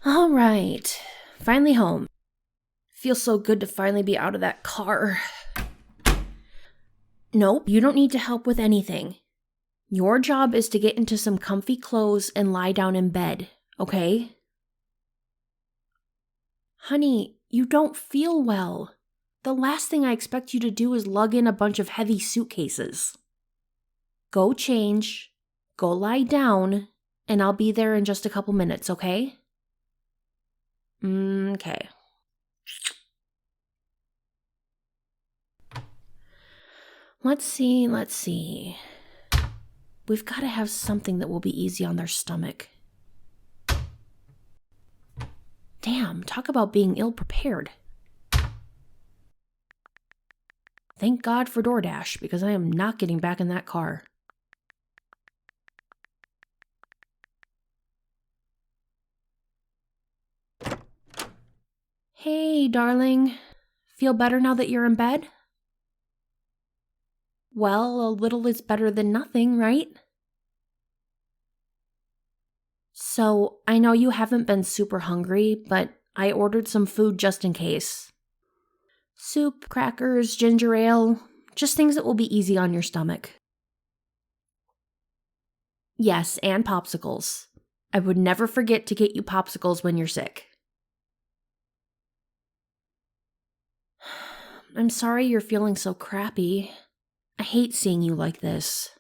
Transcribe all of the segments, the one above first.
All right. Finally home. Feels so good to finally be out of that car. Nope, you don't need to help with anything. Your job is to get into some comfy clothes and lie down in bed, okay? Honey, you don't feel well. The last thing I expect you to do is lug in a bunch of heavy suitcases. Go change, go lie down, and I'll be there in just a couple minutes, okay? Okay. Let's see. We've got to have something that will be easy on their stomach. Damn, talk about being ill-prepared. Thank God for DoorDash, because I am not getting back in that car. Hey, darling. Feel better now that you're in bed? Well, a little is better than nothing, right? So, I know you haven't been super hungry, but I ordered some food just in case. Soup, crackers, ginger ale, just things that will be easy on your stomach. Yes, and popsicles. I would never forget to get you popsicles when you're sick. I'm sorry you're feeling so crappy. I hate seeing you like this.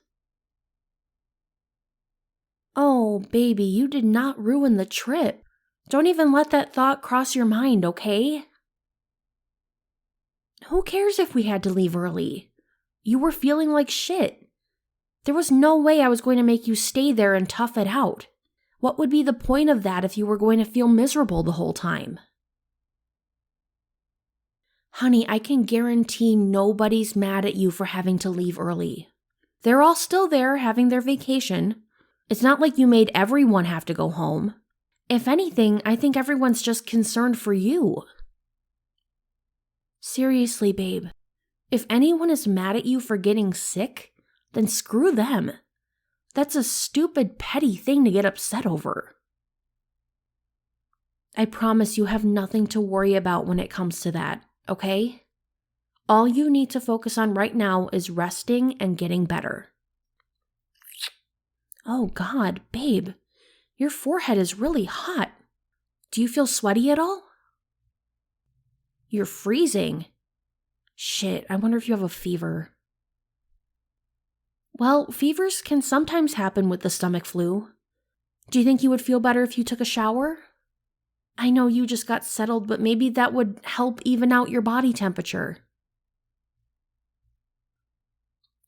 Oh, baby, you did not ruin the trip. Don't even let that thought cross your mind, okay? Who cares if we had to leave early? You were feeling like shit. There was no way I was going to make you stay there and tough it out. What would be the point of that if you were going to feel miserable the whole time? Honey, I can guarantee nobody's mad at you for having to leave early. They're all still there having their vacation. It's not like you made everyone have to go home. If anything, I think everyone's just concerned for you. Seriously, babe. If anyone is mad at you for getting sick, then screw them. That's a stupid, petty thing to get upset over. I promise you have nothing to worry about when it comes to that, okay? All you need to focus on right now is resting and getting better. Oh God, babe, your forehead is really hot. Do you feel sweaty at all? You're freezing. Shit, I wonder if you have a fever. Well, fevers can sometimes happen with the stomach flu. Do you think you would feel better if you took a shower? I know you just got settled, but maybe that would help even out your body temperature.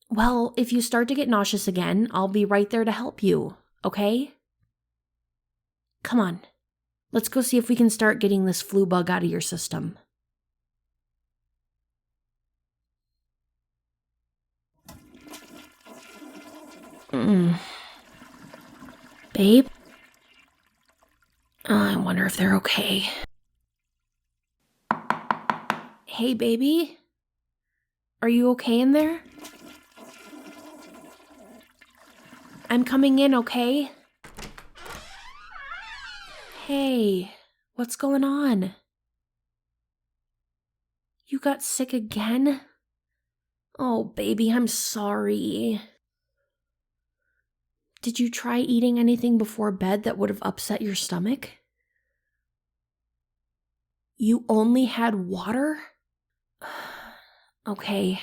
Well, if you start to get nauseous again, I'll be right there to help you, okay? Come on, let's go see if we can start getting this flu bug out of your system. Babe? I wonder if they're okay. Hey, baby? Are you okay in there? I'm coming in, okay? Hey, what's going on? You got sick again? Oh, baby, I'm sorry. Did you try eating anything before bed that would have upset your stomach? You only had water? Okay.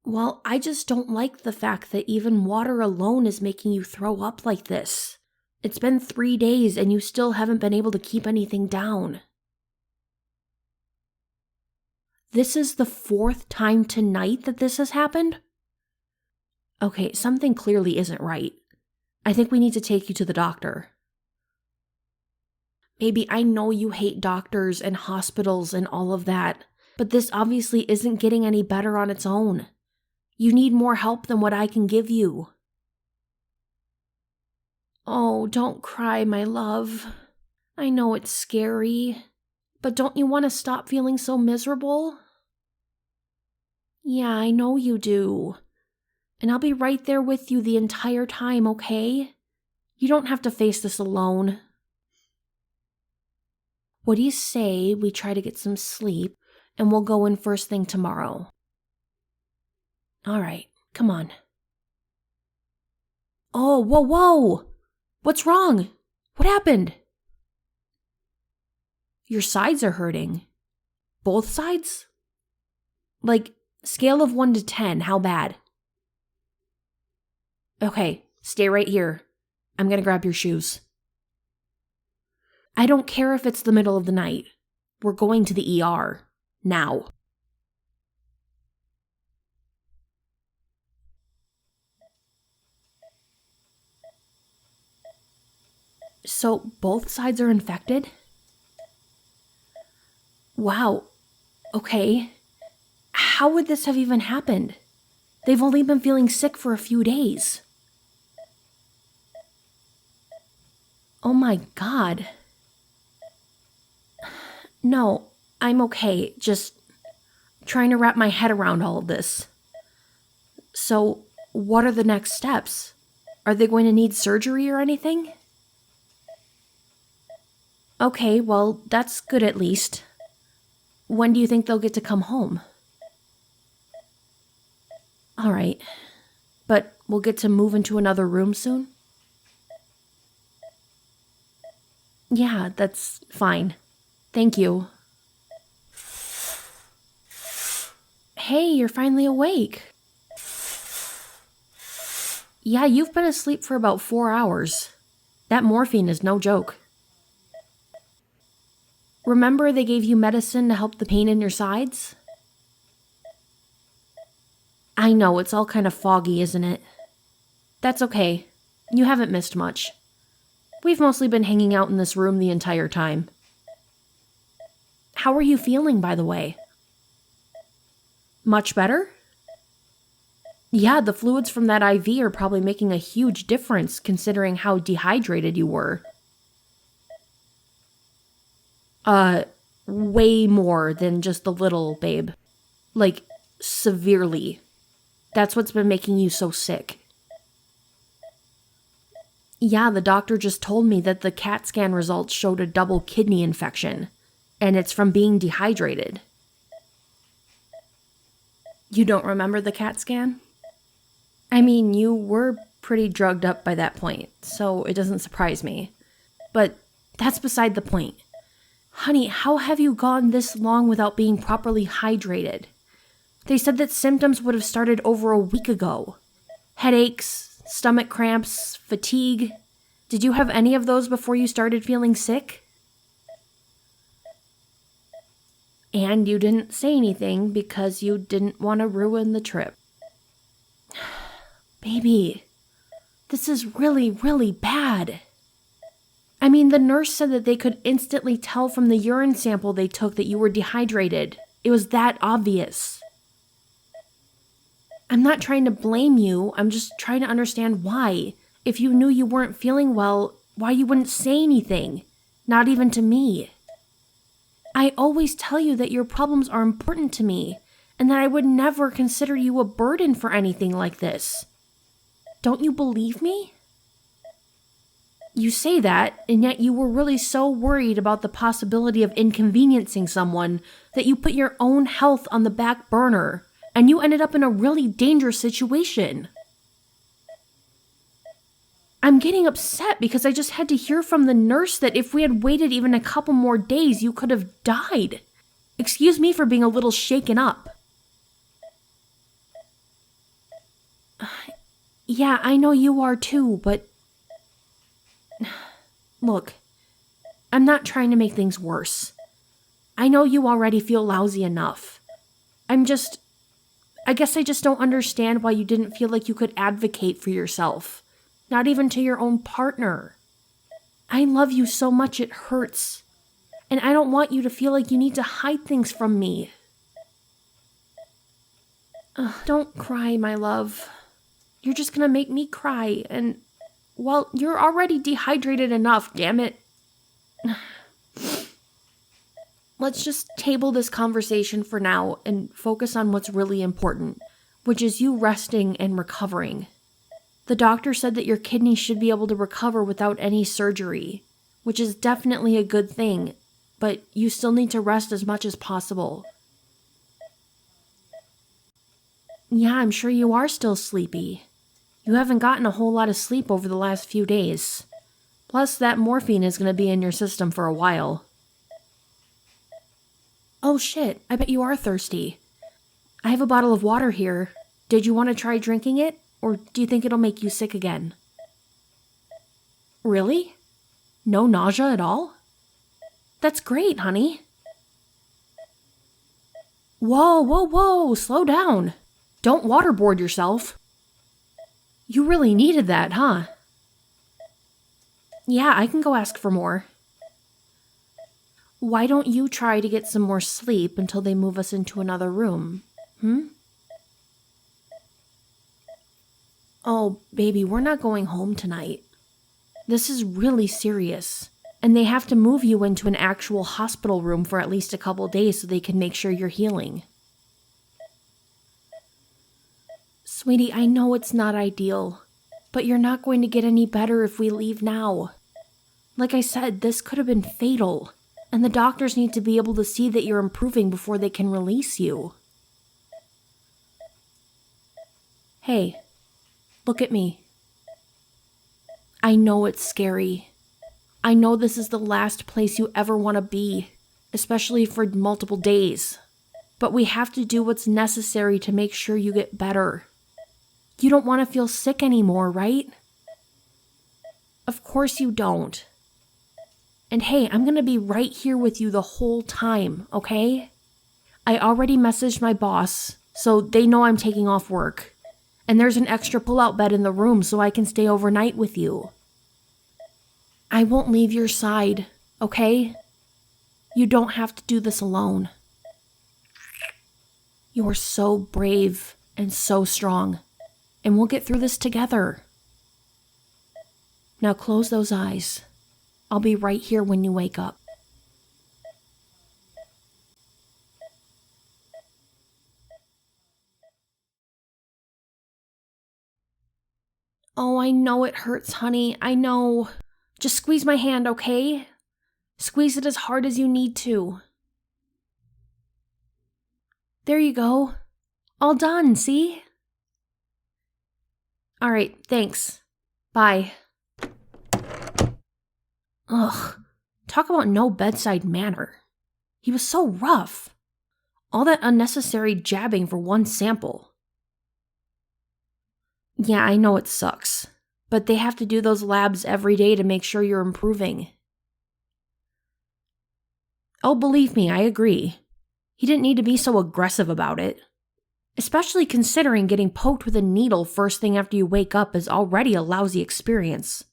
Well, I just don't like the fact that even water alone is making you throw up like this. It's been 3 days and you still haven't been able to keep anything down. This is the 4th time tonight that this has happened? Okay, something clearly isn't right. I think we need to take you to the doctor. Baby, I know you hate doctors and hospitals and all of that, but this obviously isn't getting any better on its own. You need more help than what I can give you. Oh, don't cry, my love. I know it's scary, but don't you want to stop feeling so miserable? Yeah, I know you do. And I'll be right there with you the entire time, okay? You don't have to face this alone. What do you say we try to get some sleep and we'll go in first thing tomorrow? All right, come on. Oh, whoa! What's wrong? What happened? Your sides are hurting. Both sides? Like, scale of 1 to 10, how bad? Okay, stay right here. I'm gonna grab your shoes. I don't care if it's the middle of the night. We're going to the ER. Now. So, both sides are infected? Wow. Okay. How would this have even happened? They've only been feeling sick for a few days. Oh my God. No, I'm okay. Just trying to wrap my head around all of this. So, what are the next steps? Are they going to need surgery or anything? Okay, well, that's good at least. When do you think they'll get to come home? All right, but we'll get to move into another room soon? Yeah, that's fine. Thank you. Hey, you're finally awake. Yeah, you've been asleep for about 4 hours. That morphine is no joke. Remember they gave you medicine to help the pain in your sides? I know, it's all kind of foggy, isn't it? That's okay. You haven't missed much. We've mostly been hanging out in this room the entire time. How are you feeling, by the way? Much better? Yeah, the fluids from that IV are probably making a huge difference considering how dehydrated you were. Way more than just a little, babe. Like, severely. That's what's been making you so sick. Yeah, the doctor just told me that the CAT scan results showed a double kidney infection, and it's from being dehydrated. You don't remember the CAT scan? I mean, you were pretty drugged up by that point, so it doesn't surprise me. But that's beside the point. Honey, how have you gone this long without being properly hydrated? They said that symptoms would have started over a week ago. Headaches, stomach cramps, fatigue. Did you have any of those before you started feeling sick? And you didn't say anything because you didn't want to ruin the trip. Baby, this is really, really bad. I mean, the nurse said that they could instantly tell from the urine sample they took that you were dehydrated. It was that obvious. I'm not trying to blame you. I'm just trying to understand why. If you knew you weren't feeling well, why you wouldn't say anything. Not even to me. I always tell you that your problems are important to me, and that I would never consider you a burden for anything like this. Don't you believe me? You say that, and yet you were really so worried about the possibility of inconveniencing someone that you put your own health on the back burner, and you ended up in a really dangerous situation. I'm getting upset because I just had to hear from the nurse that if we had waited even a couple more days, you could have died. Excuse me for being a little shaken up. Yeah, I know you are too, but... Look, I'm not trying to make things worse. I know you already feel lousy enough. I guess I just don't understand why you didn't feel like you could advocate for yourself. Not even to your own partner. I love you so much it hurts. And I don't want you to feel like you need to hide things from me. Don't cry, my love. You're just gonna make me cry, and, well, you're already dehydrated enough, damn it. Let's just table this conversation for now and focus on what's really important, which is you resting and recovering. The doctor said that your kidneys should be able to recover without any surgery, which is definitely a good thing, but you still need to rest as much as possible. Yeah, I'm sure you are still sleepy. You haven't gotten a whole lot of sleep over the last few days. Plus, that morphine is going to be in your system for a while. Oh shit, I bet you are thirsty. I have a bottle of water here. Did you want to try drinking it, or do you think it'll make you sick again? Really? No nausea at all? That's great, honey. Whoa, slow down. Don't waterboard yourself. You really needed that, huh? Yeah, I can go ask for more. Why don't you try to get some more sleep until they move us into another room? Oh, baby, we're not going home tonight. This is really serious. And they have to move you into an actual hospital room for at least a couple days so they can make sure you're healing. Sweetie, I know it's not ideal, but you're not going to get any better if we leave now. Like I said, this could have been fatal, and the doctors need to be able to see that you're improving before they can release you. Hey, look at me. I know it's scary. I know this is the last place you ever want to be, especially for multiple days. But we have to do what's necessary to make sure you get better. You don't want to feel sick anymore, right? Of course you don't. And hey, I'm going to be right here with you the whole time, okay? I already messaged my boss, so they know I'm taking off work. And there's an extra pull-out bed in the room so I can stay overnight with you. I won't leave your side, okay? You don't have to do this alone. You're so brave and so strong, and we'll get through this together. Now close those eyes. I'll be right here when you wake up. Oh, I know it hurts, honey. I know. Just squeeze my hand, okay? Squeeze it as hard as you need to. There you go. All done, see? All right, thanks. Bye. Ugh, talk about no bedside manner. He was so rough. All that unnecessary jabbing for one sample. Yeah, I know it sucks, but they have to do those labs every day to make sure you're improving. Oh, believe me, I agree. He didn't need to be so aggressive about it. Especially considering getting poked with a needle first thing after you wake up is already a lousy experience.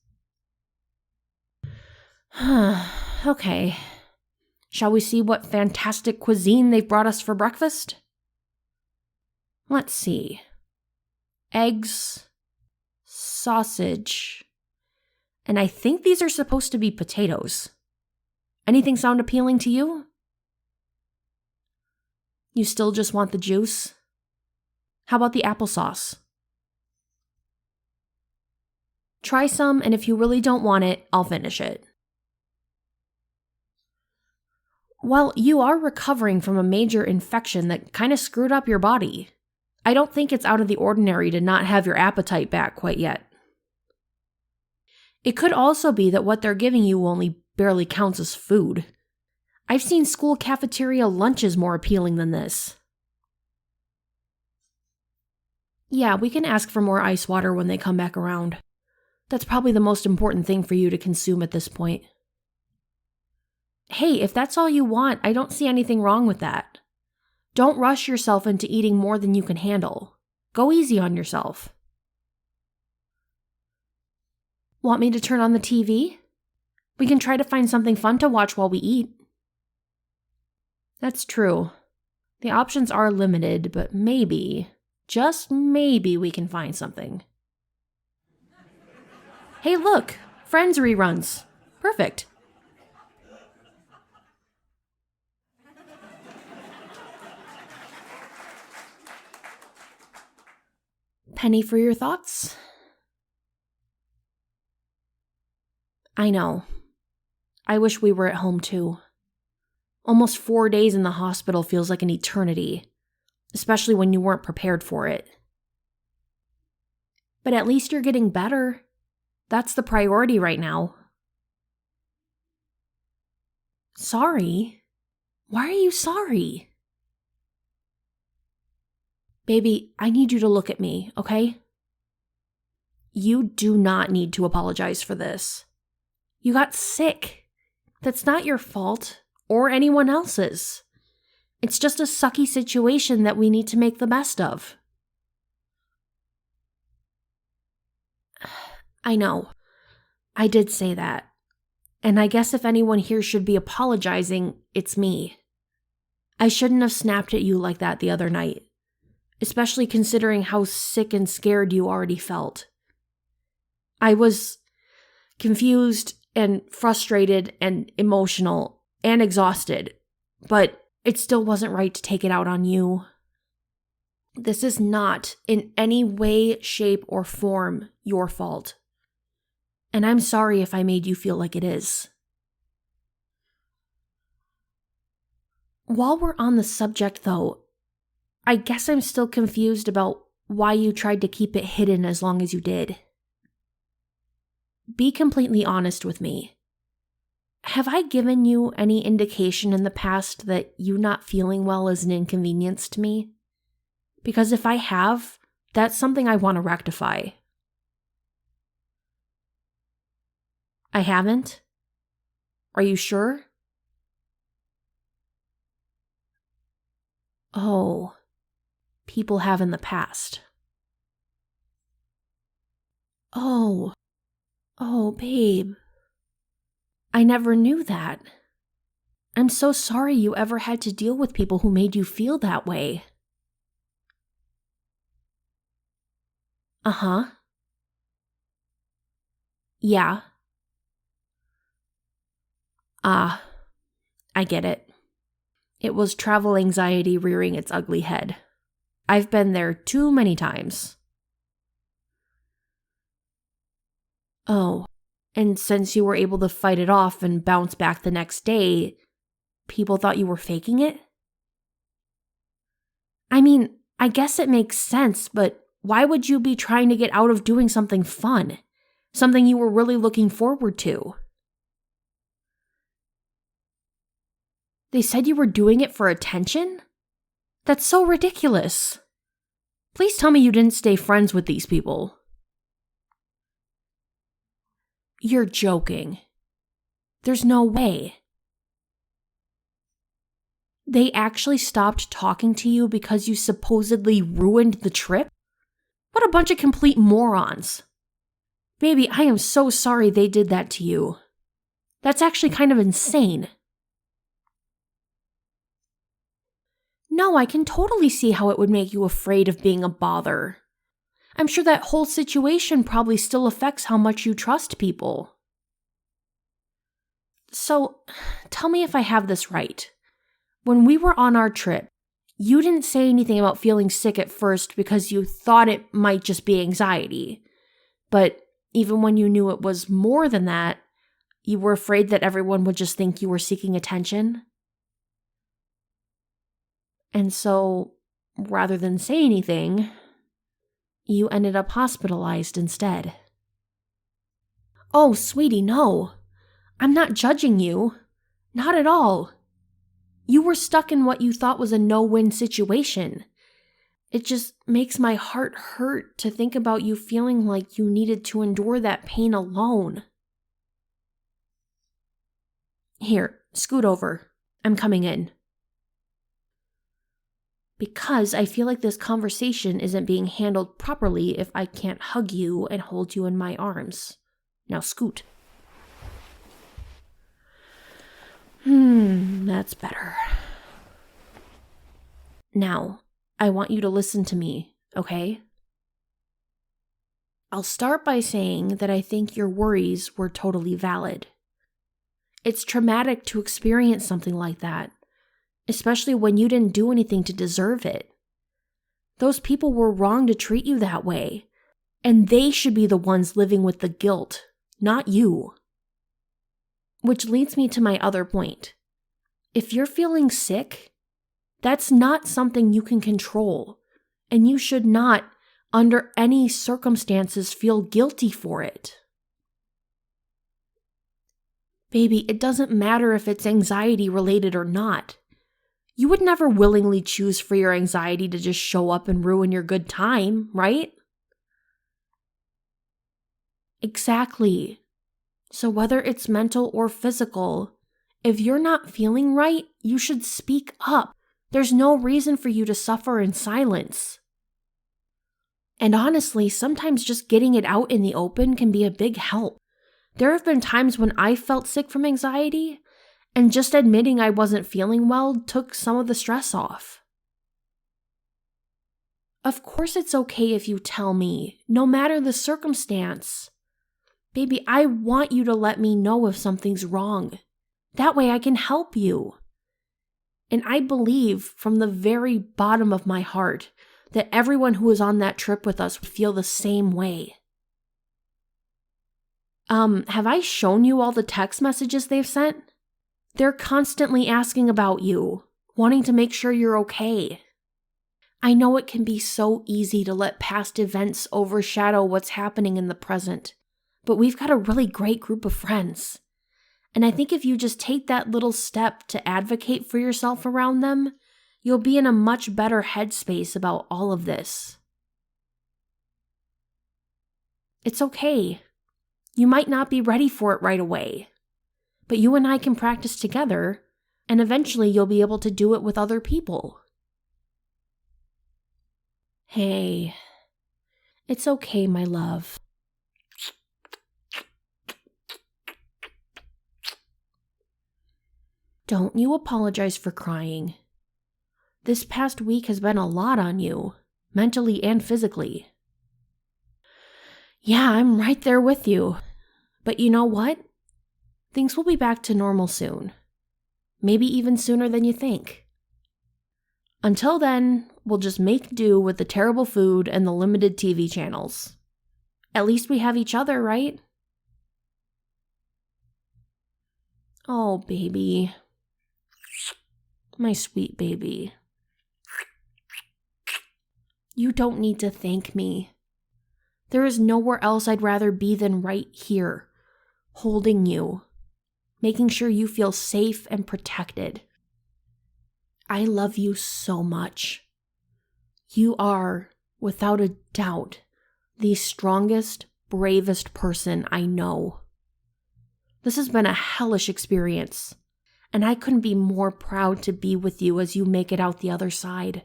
Okay. Shall we see what fantastic cuisine they've brought us for breakfast? Let's see. Eggs, sausage, and I think these are supposed to be potatoes. Anything sound appealing to you? You still just want the juice? How about the applesauce? Try some, and if you really don't want it, I'll finish it. Well, you are recovering from a major infection that kind of screwed up your body. I don't think it's out of the ordinary to not have your appetite back quite yet. It could also be that what they're giving you only barely counts as food. I've seen school cafeteria lunches more appealing than this. Yeah, we can ask for more ice water when they come back around. That's probably the most important thing for you to consume at this point. Hey, if that's all you want, I don't see anything wrong with that. Don't rush yourself into eating more than you can handle. Go easy on yourself. Want me to turn on the TV? We can try to find something fun to watch while we eat. That's true. The options are limited, but maybe, just maybe, we can find something. Hey, look! Friends reruns. Perfect. Penny for your thoughts? I know. I wish we were at home too. Almost 4 days in the hospital feels like an eternity, especially when you weren't prepared for it. But at least you're getting better. That's the priority right now. Sorry? Why are you sorry? Baby, I need you to look at me, okay? You do not need to apologize for this. You got sick. That's not your fault, or anyone else's. It's just a sucky situation that we need to make the best of. I know. I did say that. And I guess if anyone here should be apologizing, it's me. I shouldn't have snapped at you like that the other night, especially considering how sick and scared you already felt. I was confused and frustrated and emotional and exhausted, but it still wasn't right to take it out on you. This is not in any way, shape, or form your fault. And I'm sorry if I made you feel like it is. While we're on the subject, though, I guess I'm still confused about why you tried to keep it hidden as long as you did. Be completely honest with me. Have I given you any indication in the past that you not feeling well is an inconvenience to me? Because if I have, that's something I want to rectify. I haven't? Are you sure? Oh, people have in the past. Oh, babe. I never knew that. I'm so sorry you ever had to deal with people who made you feel that way. Uh-huh. Yeah. I get it. It was travel anxiety rearing its ugly head. I've been there too many times. Oh, and since you were able to fight it off and bounce back the next day, people thought you were faking it? I mean, I guess it makes sense, but why would you be trying to get out of doing something fun? Something you were really looking forward to? They said you were doing it for attention? That's so ridiculous. Please tell me you didn't stay friends with these people. You're joking. There's no way. They actually stopped talking to you because you supposedly ruined the trip? What a bunch of complete morons. Baby, I am so sorry they did that to you. That's actually kind of insane. No, I can totally see how it would make you afraid of being a bother. I'm sure that whole situation probably still affects how much you trust people. So, tell me if I have this right. When we were on our trip, you didn't say anything about feeling sick at first because you thought it might just be anxiety. But even when you knew it was more than that, you were afraid that everyone would just think you were seeking attention? And so, rather than say anything, you ended up hospitalized instead. Oh, sweetie, no. I'm not judging you. Not at all. You were stuck in what you thought was a no-win situation. It just makes my heart hurt to think about you feeling like you needed to endure that pain alone. Here, scoot over. I'm coming in. Because I feel like this conversation isn't being handled properly if I can't hug you and hold you in my arms. Now scoot. That's better. Now, I want you to listen to me, okay? I'll start by saying that I think your worries were totally valid. It's traumatic to experience something like that, especially when you didn't do anything to deserve it. Those people were wrong to treat you that way, and they should be the ones living with the guilt, not you. Which leads me to my other point. If you're feeling sick, that's not something you can control, and you should not, under any circumstances, feel guilty for it. Baby, it doesn't matter if it's anxiety related or not. You would never willingly choose for your anxiety to just show up and ruin your good time, right? Exactly. So whether it's mental or physical, if you're not feeling right, you should speak up. There's no reason for you to suffer in silence. And honestly, sometimes just getting it out in the open can be a big help. There have been times when I felt sick from anxiety, and just admitting I wasn't feeling well took some of the stress off. Of course it's okay if you tell me, no matter the circumstance. Baby, I want you to let me know if something's wrong. That way I can help you. And I believe from the very bottom of my heart that everyone who was on that trip with us would feel the same way. Have I shown you all the text messages they've sent? They're constantly asking about you, wanting to make sure you're okay. I know it can be so easy to let past events overshadow what's happening in the present, but we've got a really great group of friends. And I think if you just take that little step to advocate for yourself around them, you'll be in a much better headspace about all of this. It's okay. You might not be ready for it right away, but you and I can practice together, and eventually you'll be able to do it with other people. Hey, it's okay, my love. Don't you apologize for crying. This past week has been a lot on you, mentally and physically. Yeah, I'm right there with you. But you know what? Things will be back to normal soon. Maybe even sooner than you think. Until then, we'll just make do with the terrible food and the limited TV channels. At least we have each other, right? Oh, baby. My sweet baby. You don't need to thank me. There is nowhere else I'd rather be than right here, holding you, making sure you feel safe and protected. I love you so much. You are, without a doubt, the strongest, bravest person I know. This has been a hellish experience, and I couldn't be more proud to be with you as you make it out the other side.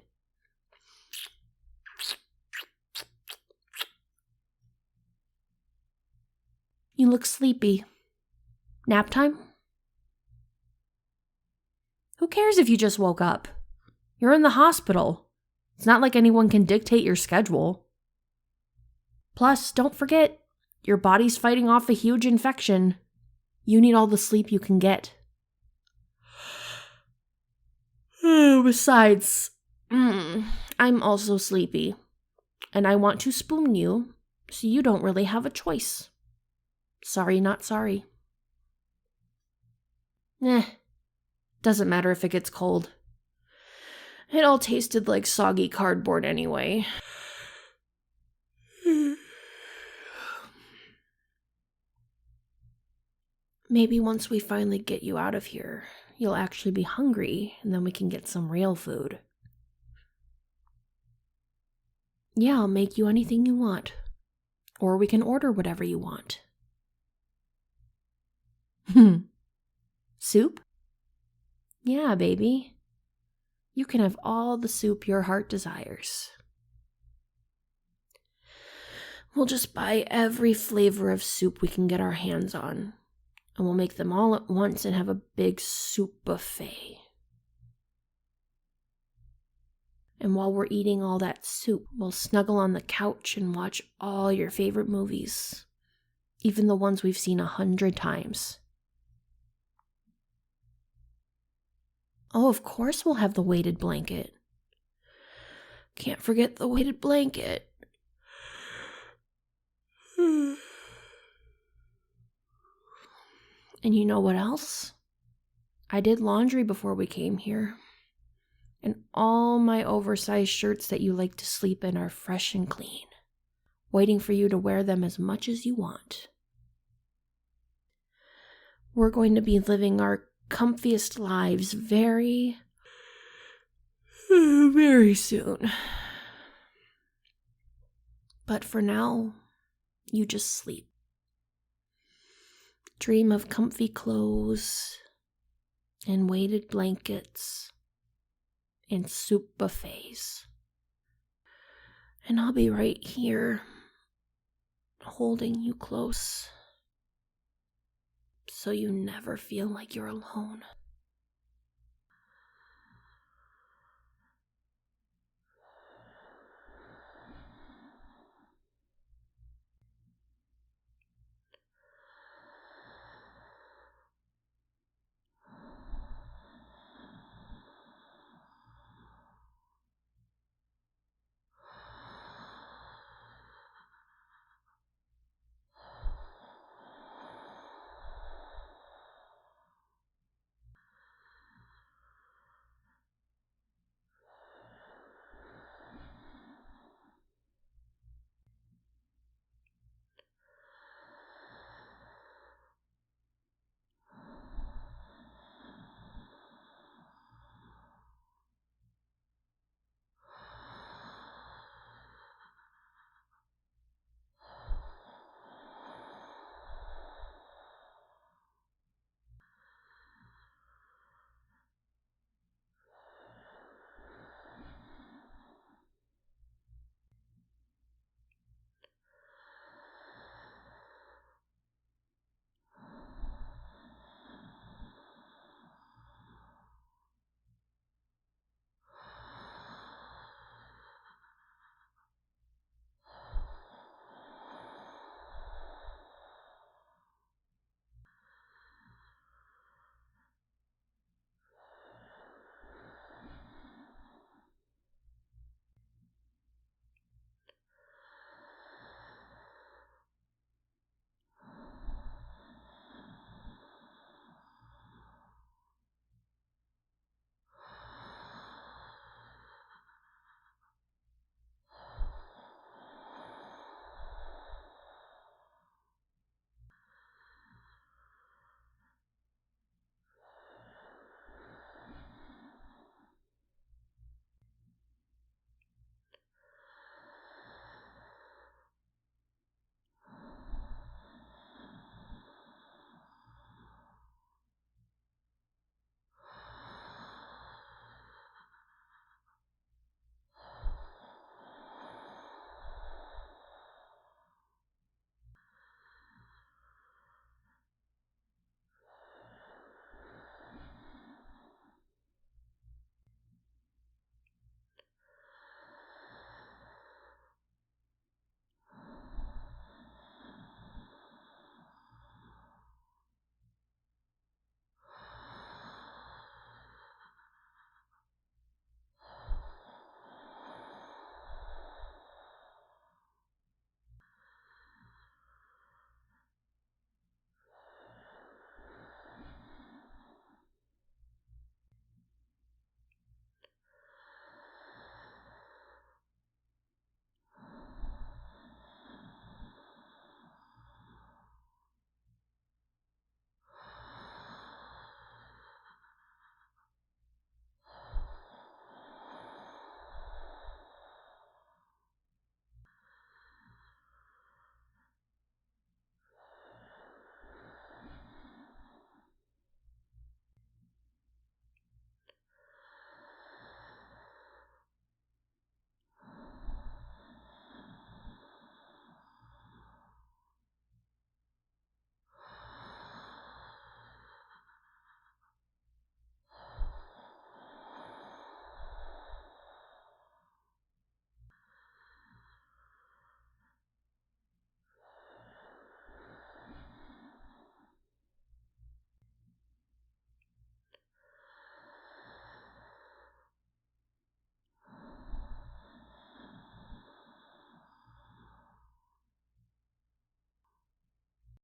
You look sleepy. Nap time? Who cares if you just woke up? You're in the hospital. It's not like anyone can dictate your schedule. Plus, don't forget, your body's fighting off a huge infection. You need all the sleep you can get. Besides, I'm also sleepy. And I want to spoon you, so you don't really have a choice. Sorry, not sorry. Doesn't matter if it gets cold. It all tasted like soggy cardboard anyway. Maybe once we finally get you out of here, you'll actually be hungry, and then we can get some real food. Yeah, I'll make you anything you want. Or we can order whatever you want. Soup? Yeah, baby. You can have all the soup your heart desires. We'll just buy every flavor of soup we can get our hands on, and we'll make them all at once and have a big soup buffet. And while we're eating all that soup, we'll snuggle on the couch and watch all your favorite movies, even the ones we've seen 100 times. Oh, of course we'll have the weighted blanket. Can't forget the weighted blanket. And you know what else? I did laundry before we came here. And all my oversized shirts that you like to sleep in are fresh and clean, waiting for you to wear them as much as you want. We're going to be living our comfiest lives very, very soon. But for now, you just sleep. Dream of comfy clothes and weighted blankets and soup buffets. And I'll be right here, holding you close, so you never feel like you're alone.